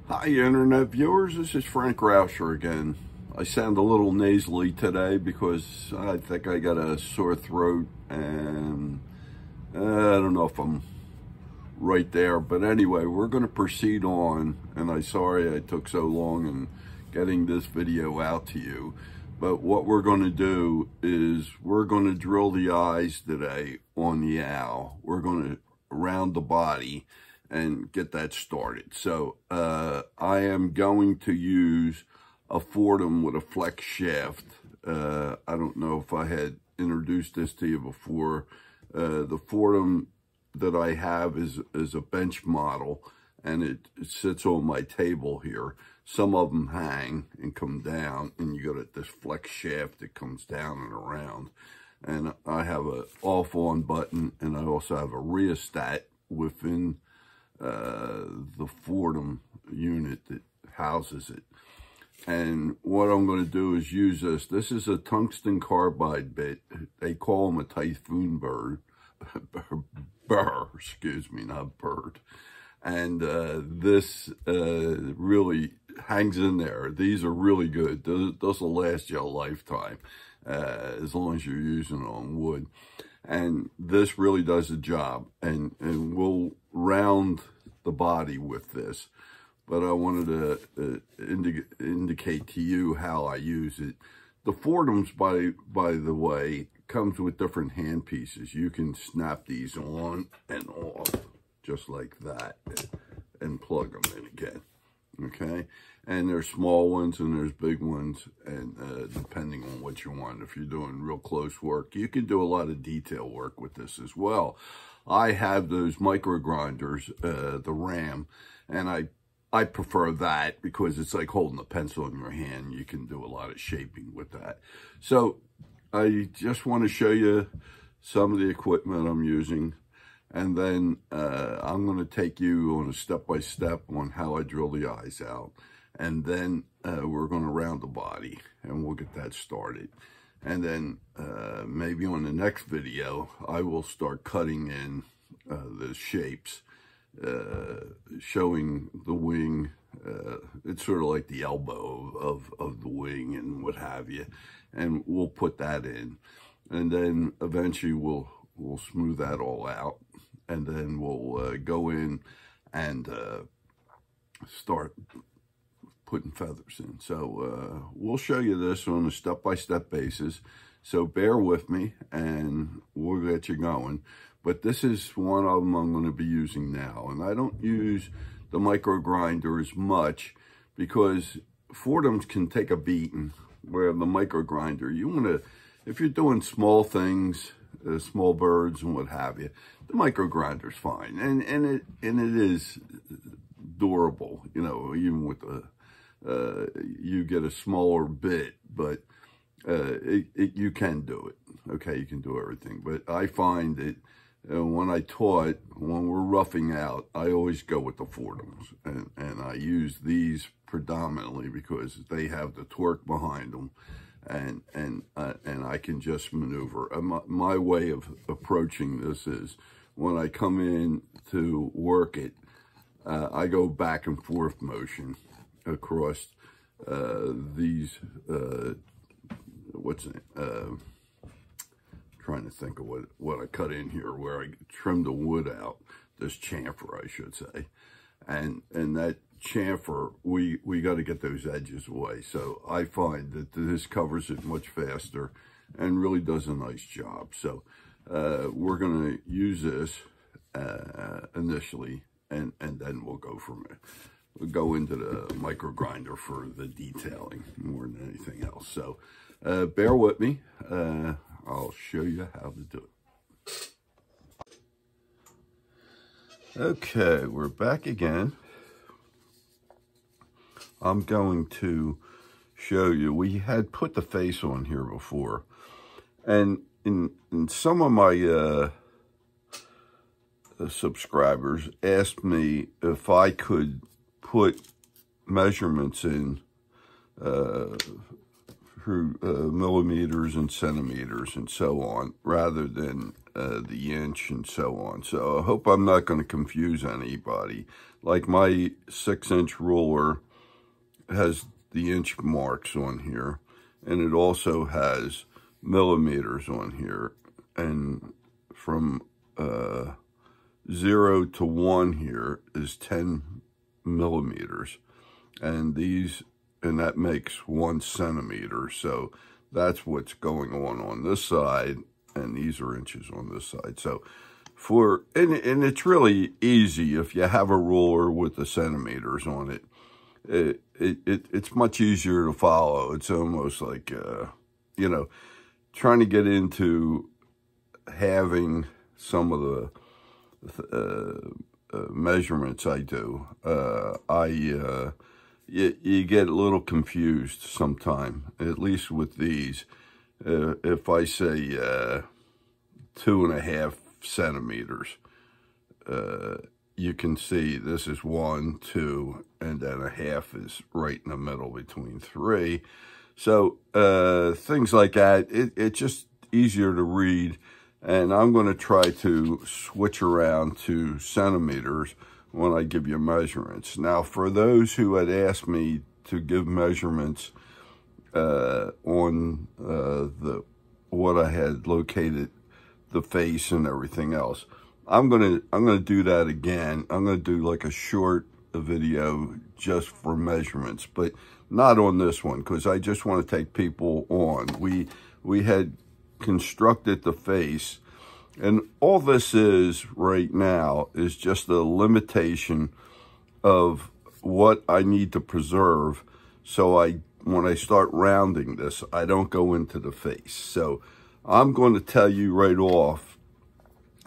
Hi, Internet viewers. This is Frank Rauscher again. I sound a little nasally today because I think I got a sore throat and I don't know if I'm right there. But anyway, we're going to proceed on. And I'm sorry I took so long in getting this video out to you. But what we're going to do is we're going to drill the eyes today on the owl. We're going to round the body and get that started. So I am going to use a Foredom with a flex shaft. I don't know if I had introduced this to you before. The Foredom that I have is a bench model, and it sits on my table here. Some of them hang and come down, and you got this flex shaft that comes down and around. And I have a off-on button, and I also have a rheostat within the Foredom unit that houses it. And what I'm going to do is use this. This is a tungsten carbide bit. They call them a typhoon bird. Excuse me, not bird. And this really hangs in there. These are really good. Those will last you a lifetime as long as you're using it on wood. And this really does the job. And we'll round the body with this. But I wanted to indicate to you how I use it. The Foredoms, by the way, comes with different hand pieces. You can snap these on and off just like that and plug them in again. Okay, and there's small ones and there's big ones, and depending on what you want. If you're doing real close work, you can do a lot of detail work with this as well. I have those micro grinders, the RAM, and I prefer that because it's like holding a pencil in your hand. You can do a lot of shaping with that. So I just want to show you some of the equipment I'm using. And then I'm going to take you on a step-by-step on how I drill the eyes out. And then we're going to round the body, and we'll get that started. And then maybe on the next video, I will start cutting in the shapes, showing the wing. It's sort of like the elbow of the wing and what have you. And we'll put that in. And then eventually we'll smooth that all out. And then we'll go in and start putting feathers in. So we'll show you this on a step-by-step basis. So bear with me and we'll get you going. But this is one of them I'm going to be using now. And I don't use the micro grinder as much because Foredoms can take a beating, where the micro grinder, you want to, if you're doing small things, small birds and what have you, the micro grinder's fine, and it is durable. You know, even with the you get a smaller bit, but you can do it. Okay, you can do everything. But I find that when I taught, when we're roughing out, I always go with the Foredoms, and I use these predominantly because they have the torque behind them. And I can just maneuver. My way of approaching this is when I come in to work it, I go back and forth motion across these, trying to think of what I cut in here, where I trimmed the wood out, this chamfer, I should say. And that chamfer, we got to get those edges away. So I find that this covers it much faster and really does a nice job. So we're going to use this initially, and then we'll go from there. We'll go into the micro grinder for the detailing more than anything else. So bear with me. I'll show you how to do it. Okay, we're back again. I'm going to show you, we had put the face on here before, and in some of my subscribers asked me if I could put measurements in through millimeters and centimeters and so on, rather than the inch and so on. So I hope I'm not going to confuse anybody. Like my 6-inch ruler has the inch marks on here, and it also has millimeters on here, and from 0 to 1 here is 10 millimeters, and that makes 1 centimeter. So that's what's going on this side, and these are inches on this side. So and it's really easy if you have a ruler with the centimeters on it. It's much easier to follow. It's almost like you know, trying to get into having some of the measurements I do. You get a little confused sometime, at least with these. If I say 2.5 centimeters, you can see this is 1, 2, and then a half is right in the middle between 3. So things like that, it's just easier to read. And I'm going to try to switch around to centimeters when I give you measurements. Now, for those who had asked me to give measurements on what I had located, the face and everything else, I'm gonna do that again. I'm gonna do like a short video just for measurements, but not on this one, because I just want to take people on. We had constructed the face, and all this is right now is just a limitation of what I need to preserve. So when I start rounding this, I don't go into the face. So I'm going to tell you right off,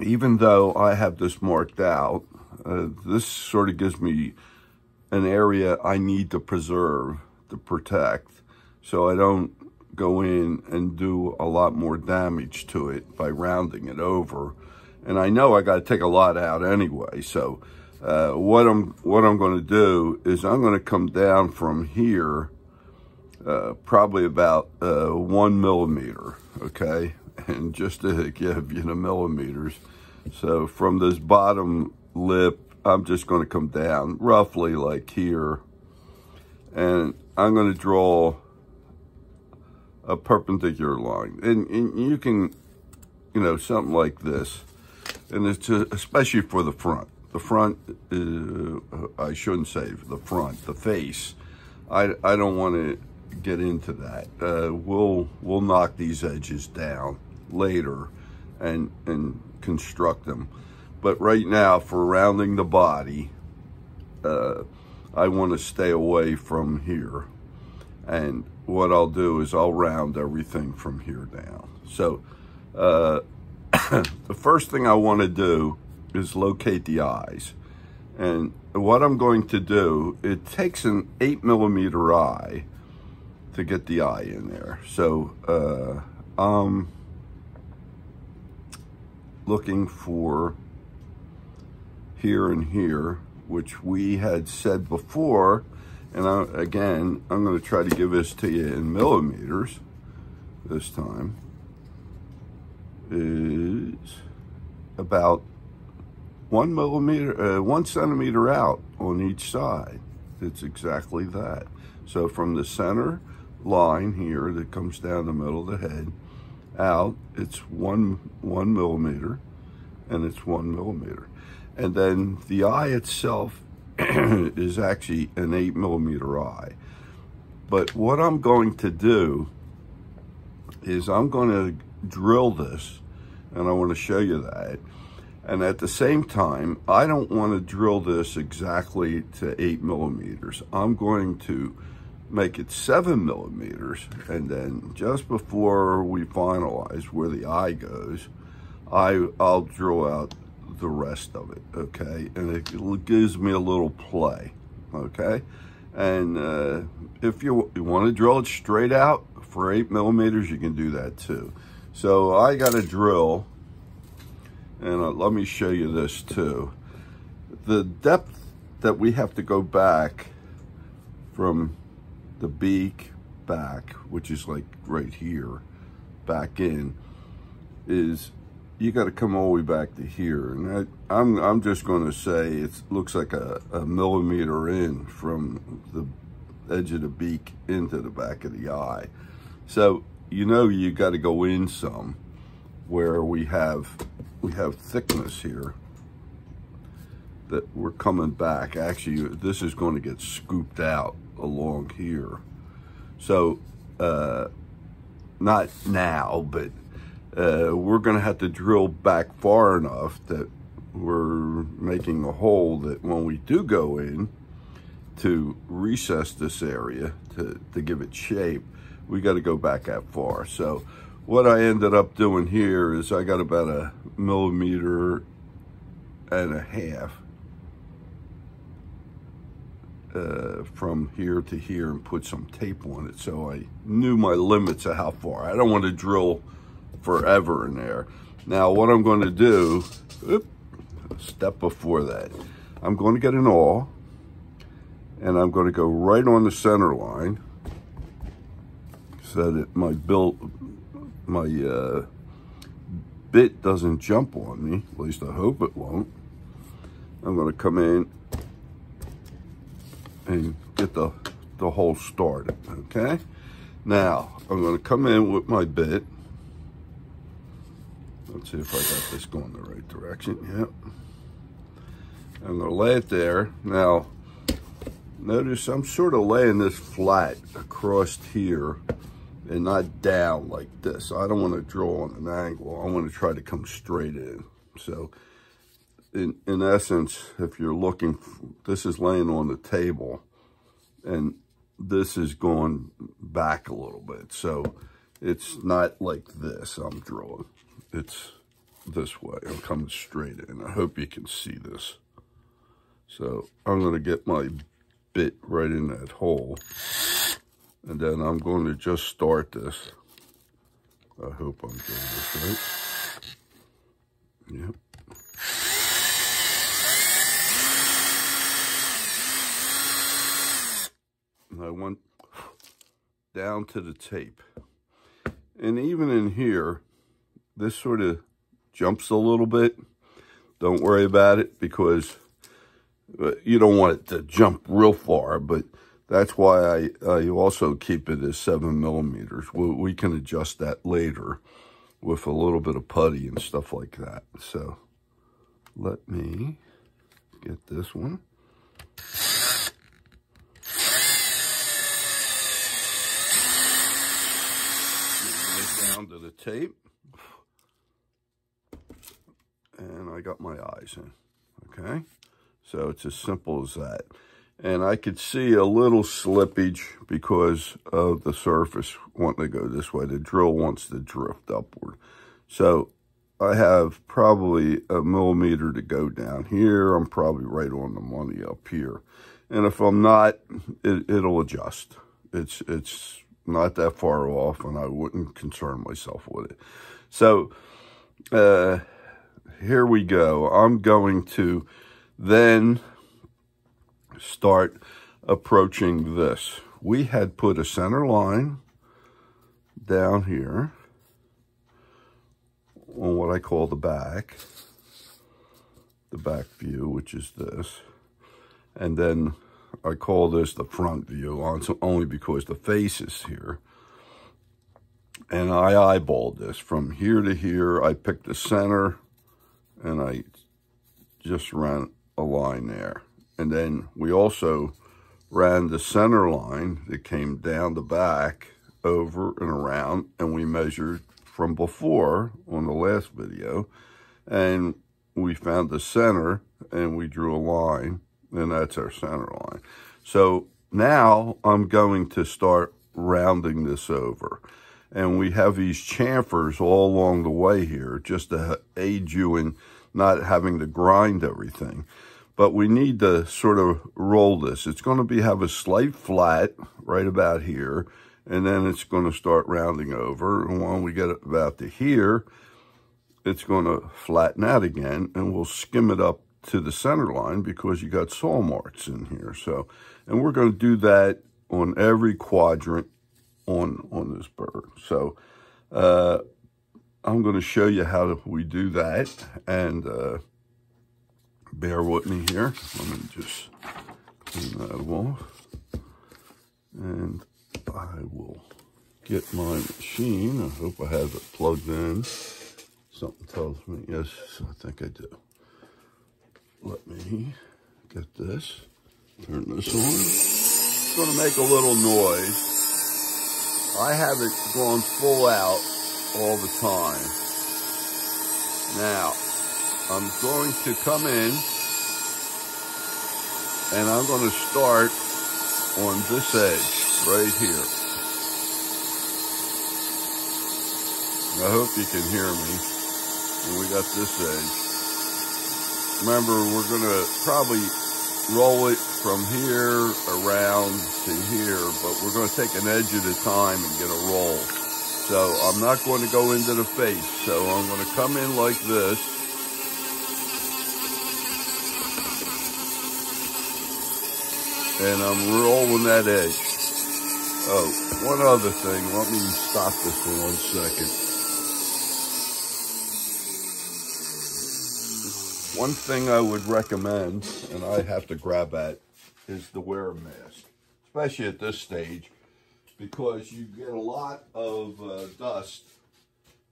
even though I have this marked out, this sort of gives me an area I need to preserve, to protect, so I don't go in and do a lot more damage to it by rounding it over. And I know I got to take a lot out anyway. So what I'm going to do is I'm going to come down from here, probably about 1 millimeter, okay? And just to give you the millimeters, so from this bottom lip, I'm just going to come down roughly like here, and I'm going to draw a perpendicular line. And you can, you know, something like this. And it's especially for the front. The front, I shouldn't say the front, the face. I don't want to get into that. We'll knock these edges down later and construct them. But right now, for rounding the body, I want to stay away from here. And what I'll do is I'll round everything from here down. So the first thing I want to do is locate the eyes. And what I'm going to do, it takes an 8 millimeter eye to get the eye in there. So I'm looking for here and here, which we had said before. And again, I'm going to try to give this to you in millimeters this time. Is about 1 millimeter, 1 centimeter out on each side. It's exactly that. So from the center line here that comes down the middle of the head out, it's one millimeter, and it's 1 millimeter. And then the eye itself is actually an 8 millimeter eye. But what I'm going to do is I'm going to drill this, and I want to show you that. And at the same time, I don't want to drill this exactly to 8 millimeters. I'm going to make it 7 millimeters, and then just before we finalize where the eye goes, I'll drill out the rest of it, okay? And it gives me a little play, okay? And if you want to drill it straight out for 8 millimeters, you can do that too. So I got a drill, and let me show you this too. The depth that we have to go back from the beak back, which is like right here, back in, is you got to come all the way back to here. And I'm just going to say it looks like a millimeter in from the edge of the beak into the back of the eye. So, you know, you got to go in some where we have thickness here that we're coming back. Actually, this is going to get scooped out along here. So, not now, but we're going to have to drill back far enough that we're making a hole that when we do go in to recess this area to give it shape, we got to go back that far. So what I ended up doing here is I got about 1.5 millimeters from here to here and put some tape on it, so I knew my limits of how far. I don't want to drill forever in there. Now what I'm going to do, a step before that, I'm going to get an awl and I'm going to go right on the center line so that my bit doesn't jump on me. At least I hope it won't. I'm going to come in and get the hole started, okay? Now, I'm going to come in with my bit. Let's see if I got this going the right direction. Yep. I'm going to lay it there. Now, notice I'm sort of laying this flat across here and not down like this. I don't want to draw on an angle. I want to try to come straight in. So, in essence, if you're looking, this is laying on the table and this is going back a little bit. So it's not like this I'm drawing. It's this way. I'm coming straight in. I hope you can see this. So I'm going to get my bit right in that hole. And then I'm going to just start this. I hope I'm doing this right. Yep. I went down to the tape. And even in here, this sort of jumps a little bit. Don't worry about it because you don't want it to jump real far, but that's why I also keep it as 7 millimeters. We can adjust that later with a little bit of putty and stuff like that. So let me get this one. Down to the tape, and I got my eyes in. Okay, so it's as simple as that. And I could see a little slippage because of the surface wanting to go this way. The drill wants to drift upward. So I have probably 1 millimeter to go down here. I'm probably right on the money up here. And if I'm not, it'll adjust. It's not that far off, and I wouldn't concern myself with it. So here we go. I'm going to then start approaching this. We had put a center line down here on what I call the back view, which is this. And then I call this the front view, only because the face is here. And I eyeballed this from here to here. I picked the center and I just ran a line there. And then we also ran the center line that came down the back, over and around, and we measured from before on the last video. And we found the center and we drew a line, and that's our center line. So now I'm going to start rounding this over. And we have these chamfers all along the way here just to aid you in not having to grind everything. But we need to sort of roll this. It's going to have a slight flat right about here, and then it's going to start rounding over. And when we get about to here, it's going to flatten out again, and we'll skim it up to the center line because you got saw marks in here. So, and we're going to do that on every quadrant on this bird. So I'm going to show you how we do that, and bear with me here. Let me just clean that off, and I will get my machine. I hope I have it plugged in. Something tells me, yes, I think I do. Let me get this, turn this on. It's going to make a little noise. I have it going full out all the time. Now, I'm going to come in, and I'm going to start on this edge right here. I hope you can hear me. And we got this edge. Remember, we're going to probably roll it from here around to here, but we're going to take an edge at a time and get a roll. So I'm not going to go into the face. So I'm going to come in like this. And I'm rolling that edge. Oh, one other thing. Let me stop this for 1 second. One thing I would recommend, and I have to grab at, is to wear a mask, especially at this stage, because you get a lot of dust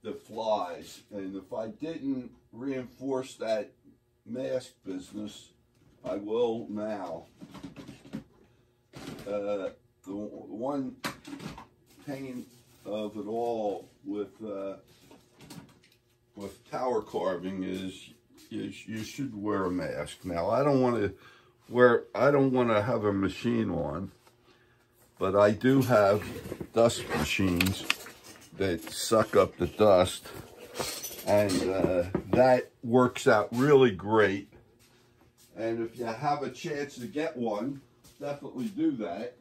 that flies. And if I didn't reinforce that mask business, I will now. The one pain of it all with tower carving is you should wear a mask. Now, I don't want to have a machine on, but I do have dust machines that suck up the dust, and that works out really great. And if you have a chance to get one, definitely do that.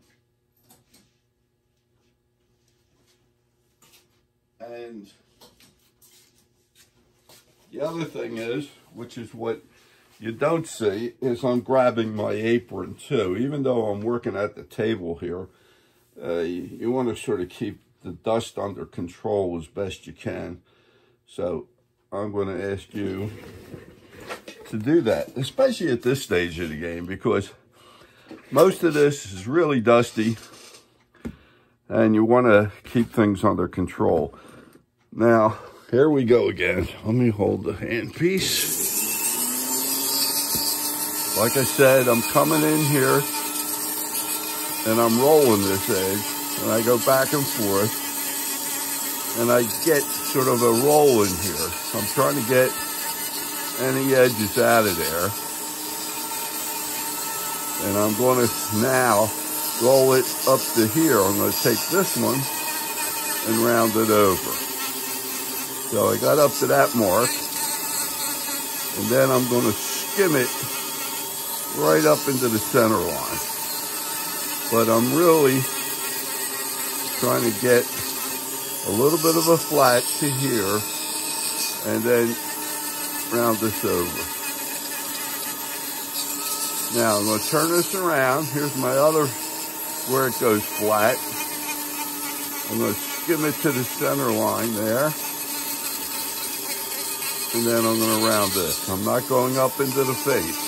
And the other thing is, which is what you don't see, is I'm grabbing my apron too. Even though I'm working at the table here, you want to sort of keep the dust under control as best you can. So I'm going to ask you to do that, especially at this stage of the game, because most of this is really dusty and you want to keep things under control. Now, here we go again. Let me hold the handpiece. Like I said, I'm coming in here and I'm rolling this edge, and I go back and forth and I get sort of a roll in here. I'm trying to get any edges out of there. And I'm going to now roll it up to here. I'm going to take this one and round it over. So I got up to that mark, and then I'm going to skim it right up into the center line. But I'm really trying to get a little bit of a flat to here, and then round this over. Now I'm going to turn this around. Here's my other where it goes flat. I'm going to skim it to the center line there. And then I'm going to round this. I'm not going up into the face.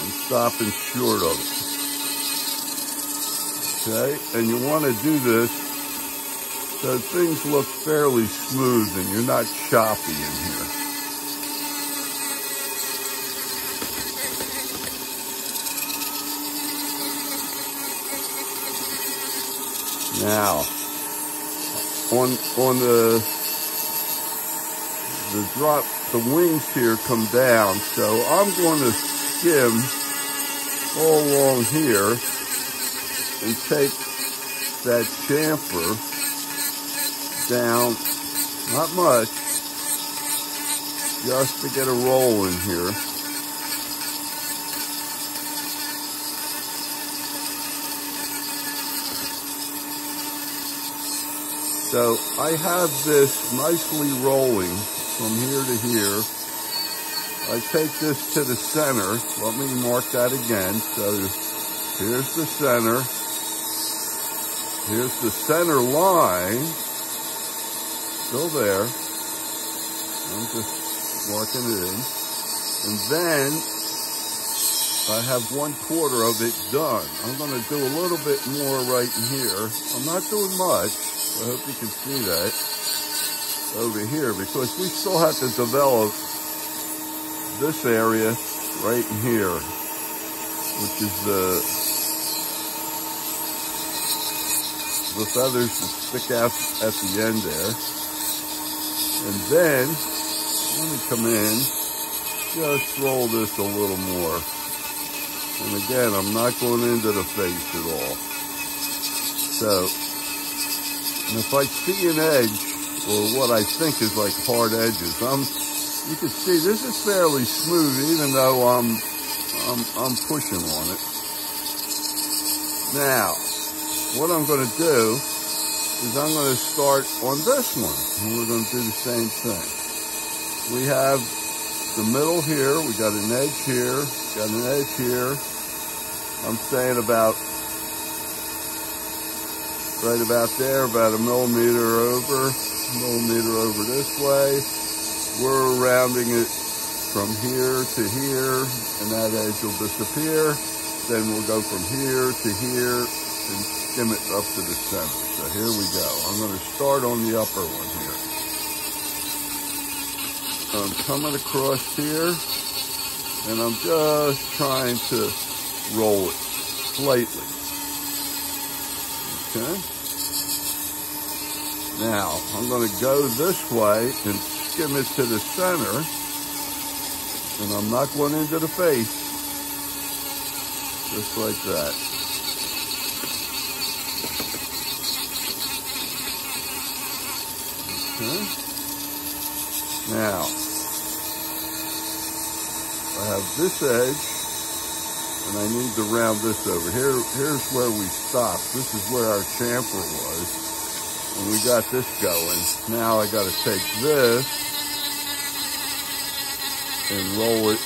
I'm stopping short of it. Okay? And you want to do this so things look fairly smooth and you're not choppy in here. Now, on the wings here come down, so I'm going to skim all along here and take that chamfer down, not much, just to get a roll in here. So I have this nicely rolling from here to here. I take this to the center. Let me mark that again. So here's the center. Here's the center line. still there. I'm just marking it in. And then I have 1/4 of it done. I'm going to do a little bit more right in here. I'm not doing much. I hope you can see that over here, because we still have to develop this area right in here, which is the feathers that stick out at the end there. And then, let me come in, just roll this a little more. And again, I'm not going into the face at all. So, and if I see an edge, or what I think is like hard edges, you can see this is fairly smooth, even though I'm pushing on it. Now, what I'm going to do is I'm going to start on this one, and we're going to do the same thing. We have the middle here, we got an edge here, got an edge here. I'm saying about, right about there, about a millimeter over this way. We're rounding it from here to here, and that edge will disappear. Then we'll go from here to here and skim it up to the center. So here we go. I'm going to start on the upper one here. I'm coming across here, and I'm just trying to roll it slightly. Okay? Now, I'm going to go this way and skim it to the center, and I'm not going into the face, just like that. Okay. Now, I have this edge, and I need to round this over. Here's where we stopped. This is where our chamfer was, and we got this going. Now I got to take this and roll it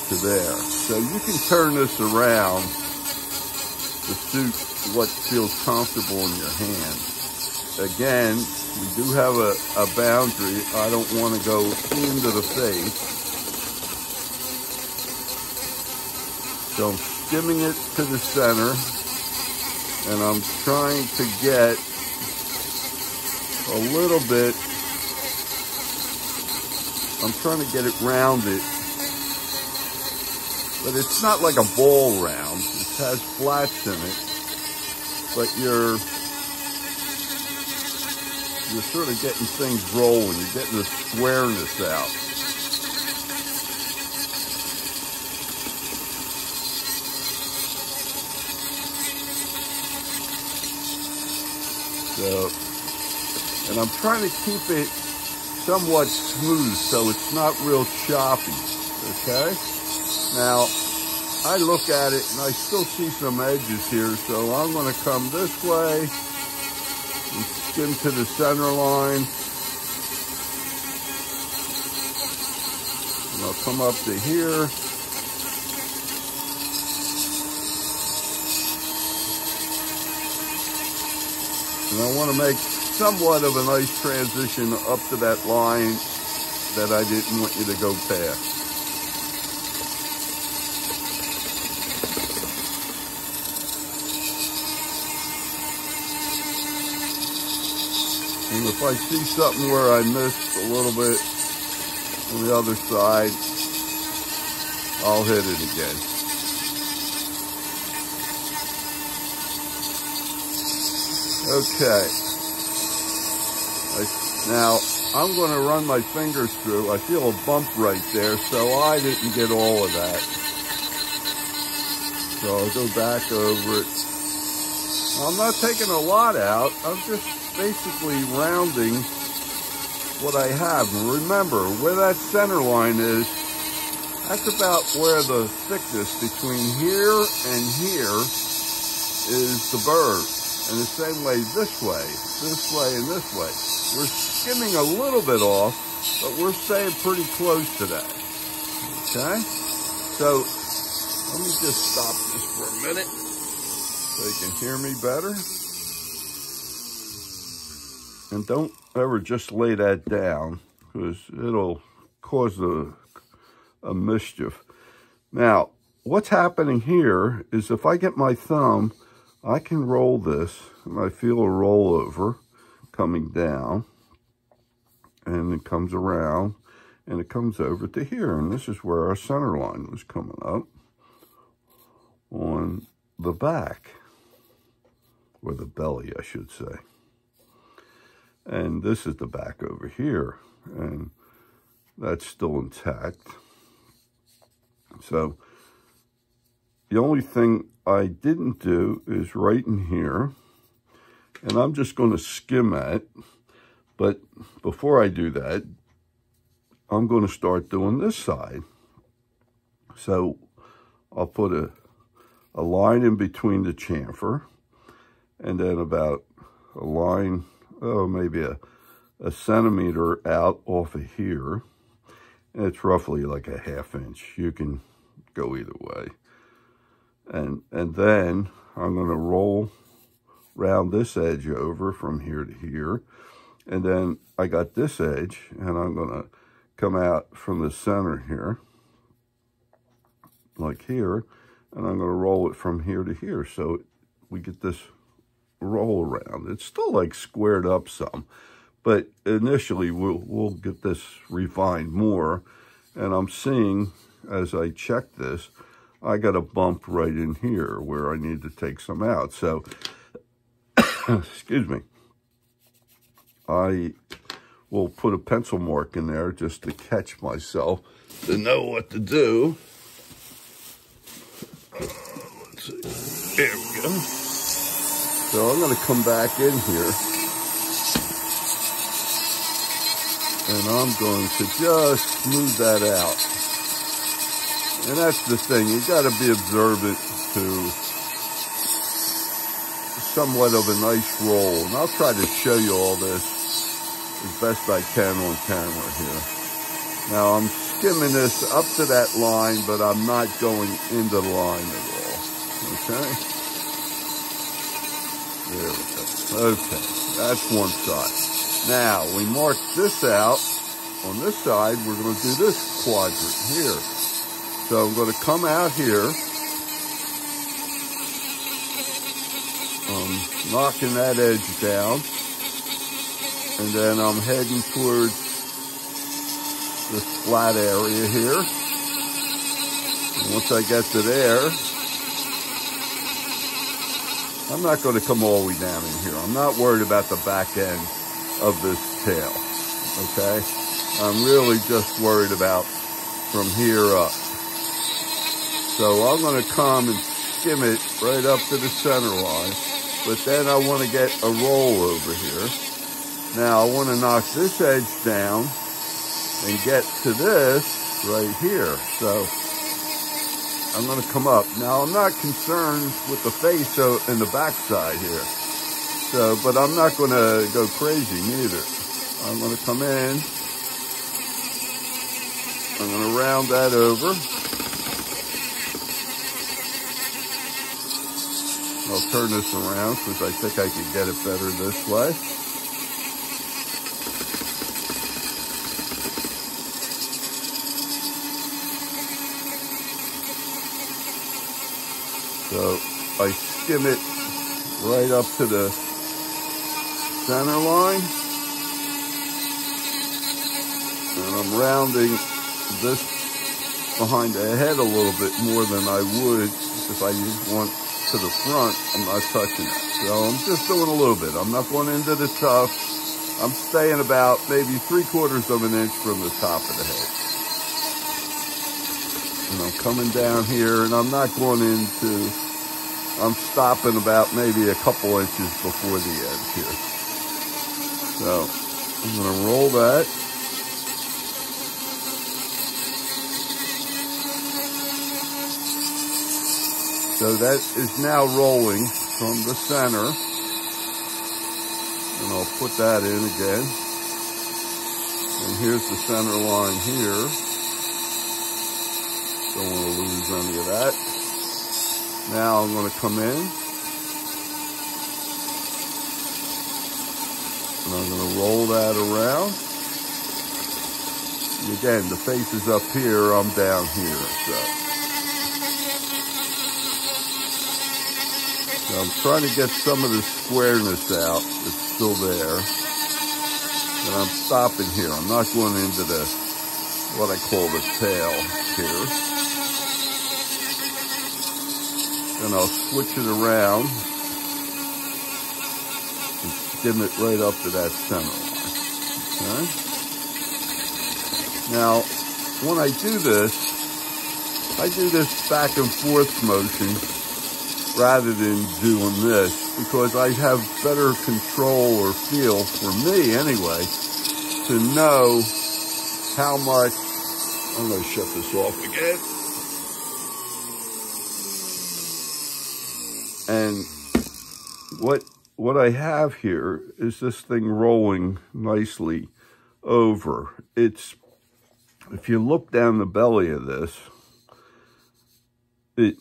to there. So you can turn this around to suit what feels comfortable in your hand. Again, we do have a boundary. I don't want to go into the face. So I'm skimming it to the center, and I'm trying to get a little bit, I'm trying to get it rounded, but it's not like a ball round. It has flats in it, but you're sort of getting things rolling. You're getting the squareness out. So, and I'm trying to keep it somewhat smooth so it's not real choppy, okay? Now, I look at it and I still see some edges here, so I'm going to come this way and skim to the center line. And I'll come up to here. And I want to make somewhat of a nice transition up to that line that I didn't want you to go past. And if I see something where I missed a little bit on the other side, I'll hit it again. Okay. Now, I'm going to run my fingers through. I feel a bump right there, so I didn't get all of that. So I'll go back over it. I'm not taking a lot out. I'm just basically rounding what I have. And remember, where that center line is, that's about where the thickness between here and here is the bird. And the same way, and this way. We're skimming a little bit off, but we're staying pretty close to that. Okay? So, let me just stop this for a minute so you can hear me better. And don't ever just lay that down, because it'll cause a mischief. Now, what's happening here is if I get my thumb, I can roll this, and I feel a rollover coming down, and it comes around, and it comes over to here, and this is where our center line was coming up on the back, or the belly, I should say. And this is the back over here, and that's still intact. So the only thing I didn't do is right in here, and I'm just going to skim it. But before I do that, I'm going to start doing this side. So I'll put a line in between the chamfer, and then about a line, maybe a centimeter out off of here. And it's roughly like a 1/2 inch. You can go either way. And then I'm going to roll round this edge over from here to here. And then I got this edge, and I'm going to come out from the center here, like here, and I'm going to roll it from here to here. So we get this roll around. It's still like squared up some, but initially we'll get this refined more. And I'm seeing, as I check this, I got a bump right in here where I need to take some out. So, excuse me, I will put a pencil mark in there just to catch myself, to know what to do. Let's see. There we go. So I'm going to come back in here, and I'm going to just smooth that out. And that's the thing, you got to be observant to somewhat of a nice roll. And I'll try to show you all this as best I can on camera here. Now I'm skimming this up to that line, but I'm not going into the line at all. Okay? There we go. Okay, that's one side. Now, we mark this out. On this side, we're going to do this quadrant here. So I'm going to come out here, knocking that edge down, and then I'm heading towards this flat area here. And once I get to there, I'm not going to come all the way down in here. I'm not worried about the back end of this tail, okay? I'm really just worried about from here up. So I'm going to come and skim it right up to the center line, but then I want to get a roll over here. Now I want to knock this edge down and get to this right here. So I'm going to come up. Now I'm not concerned with the face and the back side here. So, but I'm not going to go crazy neither. I'm going to come in. I'm going to round that over. I'll turn this around because I think I can get it better this way. So I skim it right up to the center line. And I'm rounding this behind the head a little bit more than I would if I want to the front. I'm not touching it. So I'm just doing a little bit. I'm not going into the tuft. I'm staying about maybe 3/4 of an inch from the top of the head. And I'm coming down here, and I'm not going into, I'm stopping about maybe a couple inches before the edge here. So I'm going to roll that. So that is now rolling from the center. And I'll put that in again. And here's the center line here. Don't want to lose any of that. Now I'm going to come in. And I'm going to roll that around. And again, the face is up here, I'm down here. So I'm trying to get some of the squareness out that's still there. And I'm stopping here. I'm not going into the, what I call the tail here. And I'll switch it around and skim it right up to that center line, okay? Now, when I do this back and forth motion rather than doing this, because I have better control or feel, for me anyway, to know how much. I'm going to shut this off again. And what I have here is this thing rolling nicely over. It's, if you look down the belly of this, it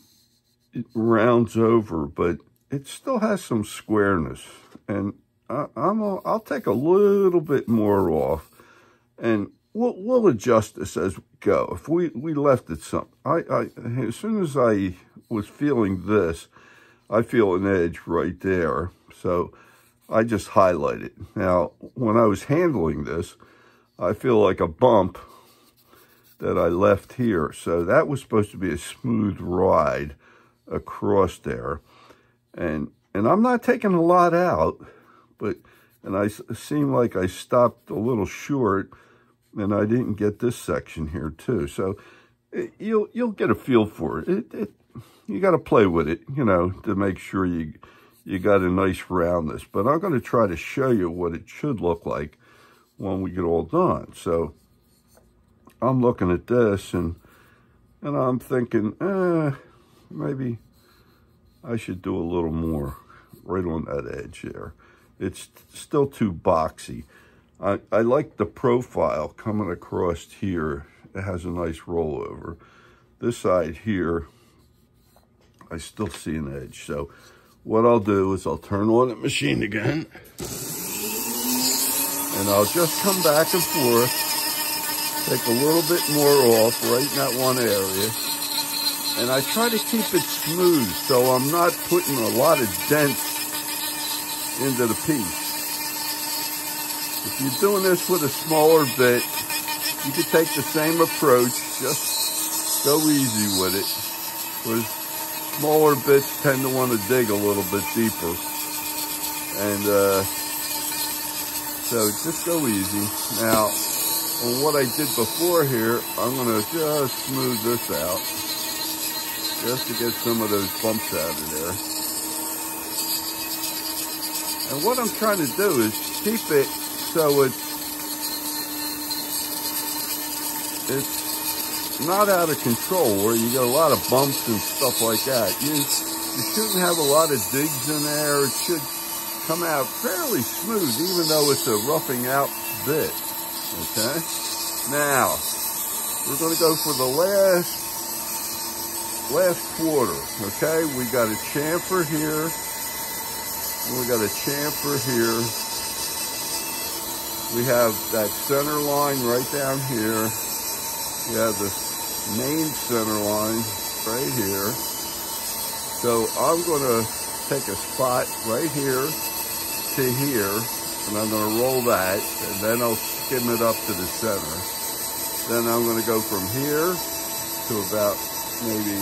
rounds over, but it still has some squareness. And I'll take a little bit more off, and we'll adjust this as we go. If we left it some, as soon as I was feeling this, I feel an edge right there. So I just highlight it. Now, when I was handling this, I feel like a bump that I left here. So that was supposed to be a smooth ride across there. And I'm not taking a lot out, and I seem like I stopped a little short, and I didn't get this section here too. So you'll get a feel for it. You got to play with it, you know, to make sure you got a nice roundness. But I'm going to try to show you what it should look like when we get all done. So I'm looking at this, and I'm thinking, maybe I should do a little more right on that edge there. It's still too boxy. I like the profile coming across here. It has a nice rollover. This side here, I still see an edge. So what I'll do is I'll turn on the machine again, and I'll just come back and forth, take a little bit more off right in that one area, and I try to keep it smooth so I'm not putting a lot of dents into the piece. If you're doing this with a smaller bit, you could take the same approach, just go easy with it, because smaller bits tend to want to dig a little bit deeper. And so just go easy. Now, on what I did before here, I'm going to just smooth this out, just to get some of those bumps out of there. And what I'm trying to do is keep it so it's not out of control, where you get a lot of bumps and stuff like that. You shouldn't have a lot of digs in there. It should come out fairly smooth, even though it's a roughing out bit, okay? Now, we're going to go for the last quarter, okay? We got a chamfer here, and we got a chamfer here. We have that center line right down here. We have the main center line right here. So I'm going to take a spot right here to here, and I'm going to roll that, and then I'll skim it up to the center. Then I'm going to go from here to about maybe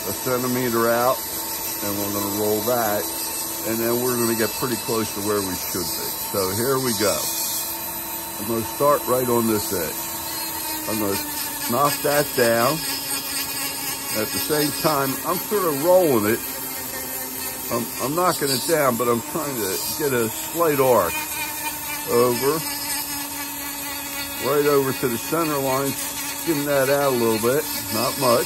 a centimeter out, and we're going to roll that, and then we're going to get pretty close to where we should be. So here we go. I'm going to start right on this edge. I'm going to knock that down. At the same time, I'm sort of rolling it. I'm knocking it down, but I'm trying to get a slight arc over, right over to the center line, skim that out a little bit, not much.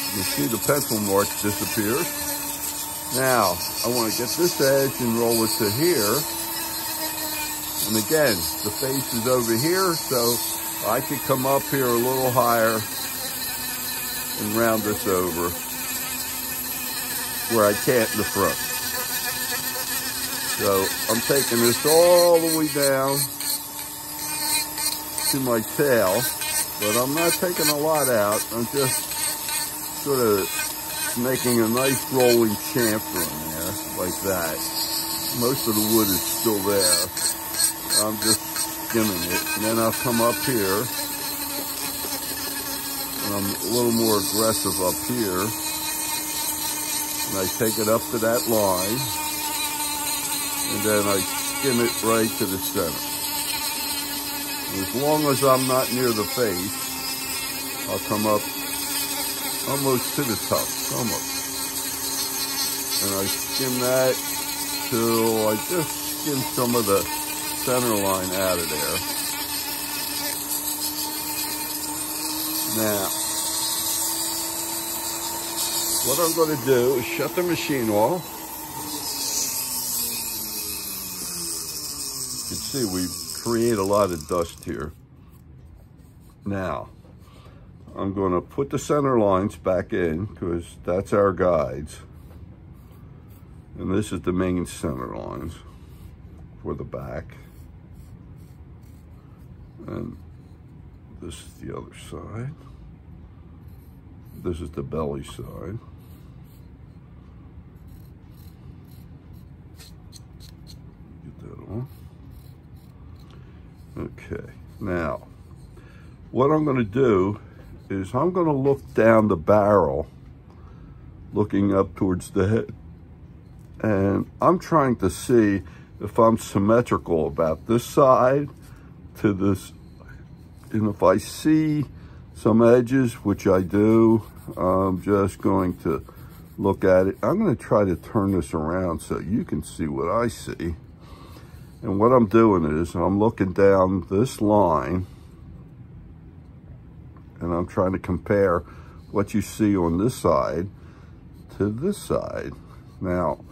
You can see the pencil mark disappears. Now, I want to get this edge and roll it to here. And again, the face is over here, so I could come up here a little higher and round this over where I can't in the front. So I'm taking this all the way down to my tail, but I'm not taking a lot out. I'm just sort of making a nice rolling chamfer in there, like that. Most of the wood is still there. I'm just skimming it, and then I'll come up here, and I'm a little more aggressive up here, and I take it up to that line, and then I skim it right to the center. And as long as I'm not near the face, I'll come up almost to the top, almost. And I skim that till I just skim some of the center line out of there. Now, what I'm going to do is shut the machine off. You can see we create a lot of dust here. Now, I'm going to put the center lines back in because that's our guides. And this is the main center lines for the back. And this is the other side. This is the belly side. Get that on. Okay, now, what I'm going to do is I'm going to look down the barrel, looking up towards the head. And I'm trying to see if I'm symmetrical about this side to this. And if I see some edges, which I do, I'm just going to look at it. I'm going to try to turn this around so you can see what I see. And what I'm doing is I'm looking down this line, and I'm trying to compare what you see on this side to this side. Now,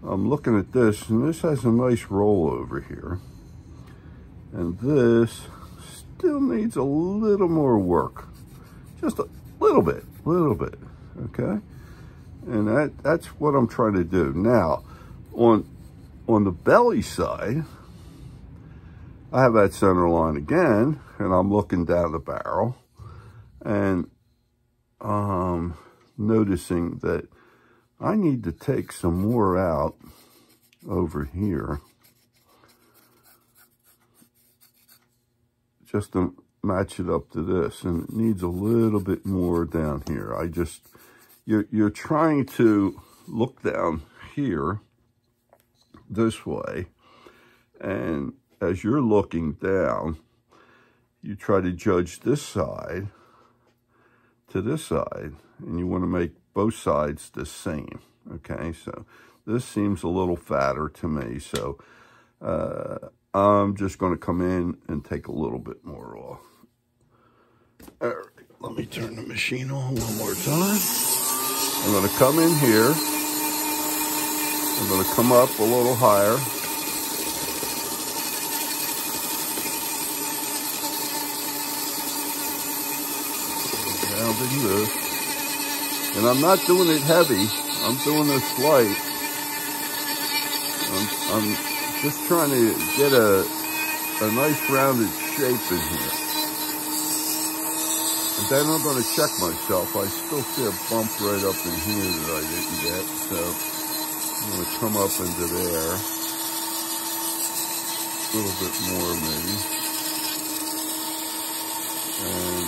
I'm looking at this, and this has a nice roll over here. And this still needs a little more work. Just a little bit, okay? And that's what I'm trying to do. Now, on the belly side, I have that center line again, and I'm looking down the barrel, and noticing that I need to take some more out over here just to match it up to this, and it needs a little bit more down here. You're trying to look down here this way, and as you're looking down, you try to judge this side to this side, and you want to make both sides the same. Okay, so this seems a little fatter to me, so I'm just going to come in and take a little bit more off. All right, let me turn the machine on one more time. I'm going to come in here. I'm going to come up a little higher. Rounding this. And I'm not doing it heavy. I'm doing this light. I'm just trying to get a nice rounded shape in here. And then I'm going to check myself. I still see a bump right up in here that I didn't get. So I'm going to come up into there. A little bit more maybe. And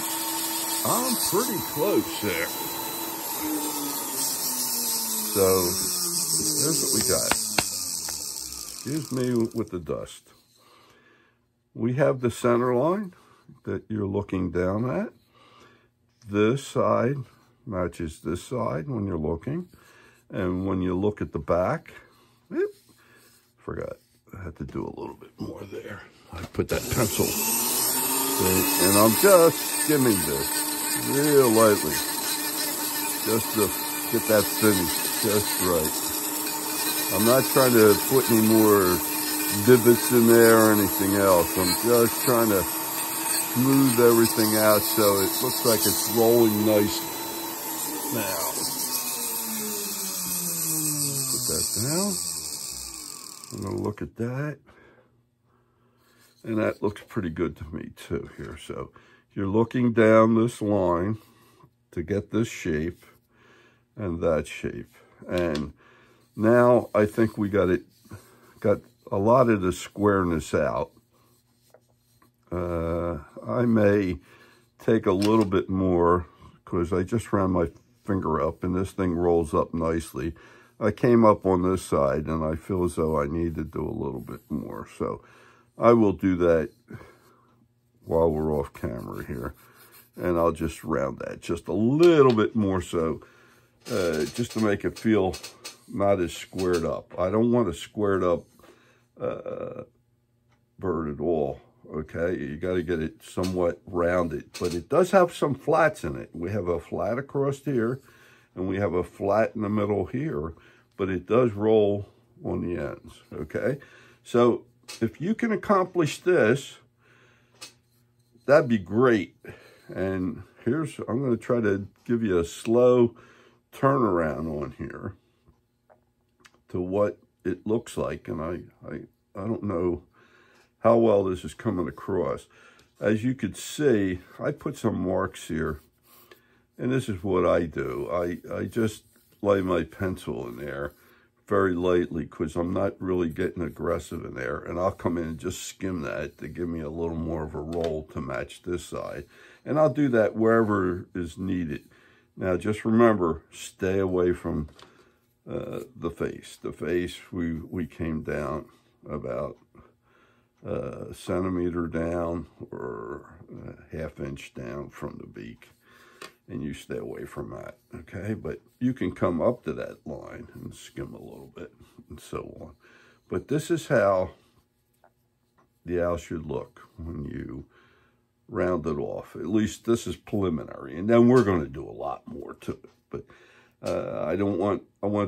I'm pretty close there. So here's what we got. Excuse me with the dust. We have the center line that you're looking down at. This side matches this side when you're looking. And when you look at the back, forgot, I had to do a little bit more there. I put that pencil, and I'm just skimming this real lightly, just to get that finished just right. I'm not trying to put any more divots in there or anything else. I'm just trying to smooth everything out so it looks like it's rolling nicely. Now, put that down. I'm gonna look at that. And that looks pretty good to me too here. So you're looking down this line to get this shape and that shape. And now I think we got a lot of the squareness out. I may take a little bit more because I just ran my finger up and this thing rolls up nicely. I came up on this side and I feel as though I need to do a little bit more. So I will do that while we're off camera here. And I'll just round that just a little bit more so, just to make it feel not as squared up. I don't want a squared up bird at all, okay? You got to get it somewhat rounded. But it does have some flats in it. We have a flat across here, and we have a flat in the middle here. But it does roll on the ends, okay? So if you can accomplish this, that'd be great. And I'm going to try to give you a slow turnaround on here to what it looks like. And I don't know how well this is coming across. As you could see, I put some marks here. And this is what I do. I just lay my pencil in there very lightly because I'm not really getting aggressive in there. And I'll come in and just skim that to give me a little more of a roll to match this side. And I'll do that wherever is needed. Now, just remember, stay away from the face. The face, we came down about a centimeter down or a half-inch down from the beak. And you stay away from that, okay? But you can come up to that line and skim a little bit and so on. But this is how the owl should look when you round it off. At least this is preliminary. And then we're going to do a lot more to it. But I want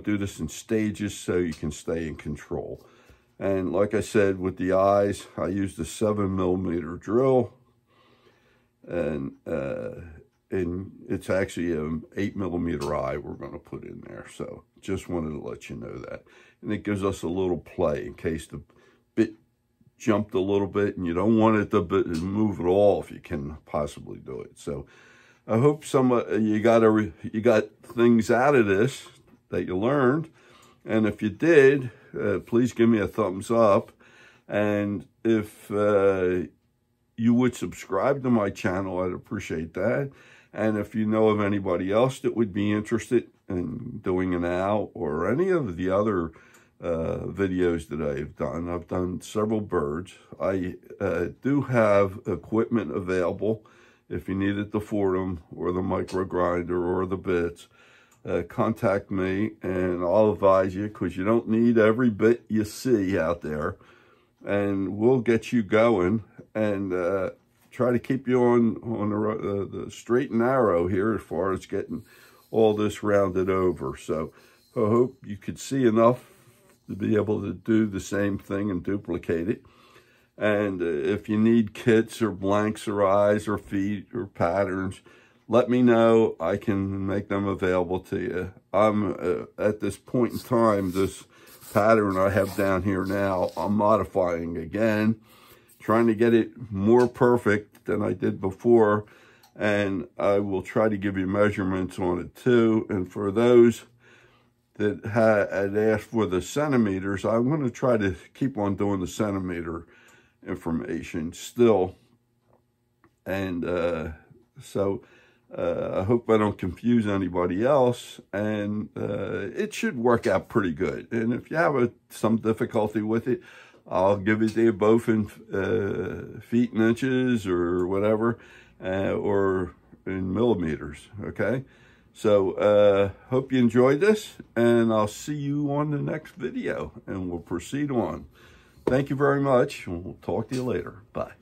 to do this in stages so you can stay in control. And like I said, with the eyes, I used a 7mm drill. And it's actually an 8mm eye we're going to put in there. So just wanted to let you know that. And it gives us a little play in case the bit jumped a little bit and you don't want it to move at all if you can possibly do it. So I hope you got things out of this that you learned. And if you did, please give me a thumbs up. And if you would subscribe to my channel, I'd appreciate that. And if you know of anybody else that would be interested in doing an owl or any of the other videos that I've done several birds. I do have equipment available if you needed the Fortum or the micro grinder or the bits. Contact me and I'll advise you, because you don't need every bit you see out there. And we'll get you going and try to keep you on the straight and narrow here as far as getting all this rounded over. So I hope you could see enough to be able to do the same thing and duplicate it. And if you need kits or blanks or eyes or feet or patterns, let me know. I can make them available to you. I'm at this point in time, this pattern I have down here now, I'm modifying again, trying to get it more perfect than I did before. And I will try to give you measurements on it too. And for those that had asked for the centimeters, I'm going to try to keep on doing the centimeter information still. And so I hope I don't confuse anybody else. And it should work out pretty good. And if you have some difficulty with it, I'll give it to you both in feet and inches or whatever, or in millimeters, okay? So hope you enjoyed this, and I'll see you on the next video, and we'll proceed on. Thank you very much, and we'll talk to you later. Bye.